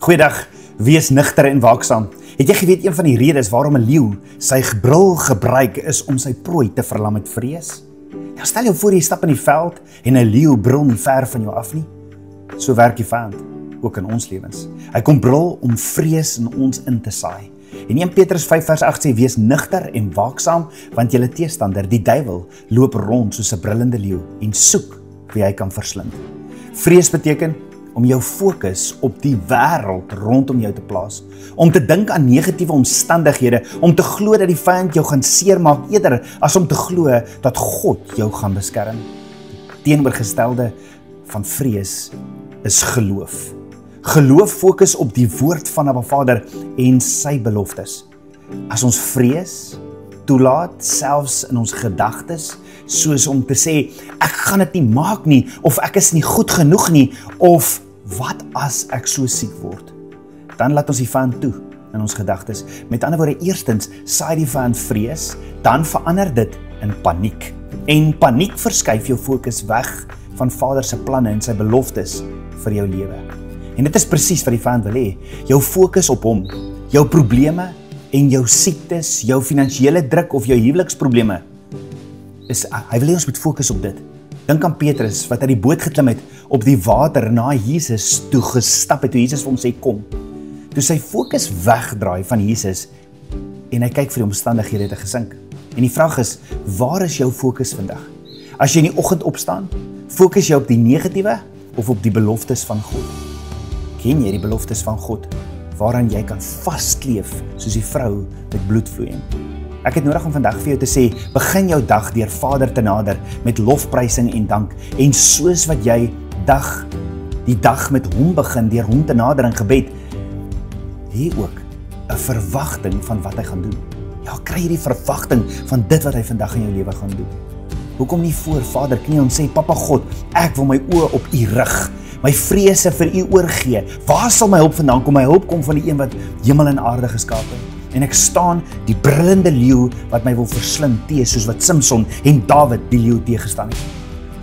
Goeiedag, wees nigter en waaksaam. Het jy geweet een van die redes waarom 'n leeu sy brul gebruik is om sy prooi te verlam met vrees? Ja, stel jou voor jy stap in die veld en 'n leeu brul nie ver van jou af nie. So werk die vyand, ook in ons lewens. Hy kom brul om vrees in ons in te saai. En 1 Petrus 5 vers 8 sê, wees nigter en waaksaam, want julle teestander, die duiwel, loop rond soos 'n brullende leeu en soek wie hy kan verslind. Vrees beteken om jou fokus op die wêreld rondom jou te plaas, om te dink aan negatiewe omstandighede, om te glo dat die vyand jou gaan seermaak eerder as om te glo dat God jou gaan beskerm. Die teenoorgestelde van vrees is geloof. Geloof fokus op die woord van Abba Vader en sy beloftes. As ons vrees toelaat, selfs in ons gedagtes, soos om te sê, ek gaan dit nie maak nie, of ek is nie goed genoeg nie, of wat as ek so siek word? Dan laat ons die vyand toe in ons gedagtes. Met ander woorde, eerstens saai die vyand vrees, dan verander dit in paniek. En paniek verskuif jou fokus weg van Vader se planne en sy beloftes vir jou lewe. En dit is presies wat die vyand wil hê. Jou fokus op hom, jou probleme en jou siektes, jou finansiële druk of jou huweliksprobleme. Hy wil hê ons moet fokus op dit. Dink aan Petrus wat uit die boot geklim het op die water na Jesus toe gestap het, toe Jesus vir hom sê kom. Toe sy fokus wegdraai van Jesus en hy kyk vir die omstandighede te gesink. En die vraag is, waar is jou fokus vandag? As jy in die oggend opstaan, fokus jy op die negatiewe of op die beloftes van God? Ken jy die beloftes van God waaraan jy kan vaskleef soos die vrou met bloedvloeiing? Ek het nodig om vandag vir jou te sê, begin jou dag deur Vader te nader met lofprysing en dank, en soos wat jy die dag met hom begin deur hom te nader in gebed, hê ook 'n verwagting van wat hy gaan doen. Ja, kry jy die verwagting van dit wat hy vandag in jou lewe gaan doen? Hoekom nie voor Vader knie en sê, Papa God, ek wil my oë op U rig, my vrese vir U oorgee. Waar sal my hulp vandaan kom? My hulp kom van die een wat hemel en aarde geskaap het. En ek staan die brullende leeu wat my wil verslind teë, soos wat Samson en Dawid die leeu teëgestaan het.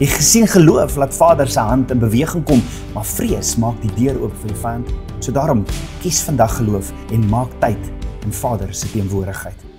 Jy gesien geloof laat Vader se hand in beweging kom, maar vrees maak die deur oop vir die vyand. So daarom, kies vandag geloof en maak tyd in Vader se teenwoordigheid.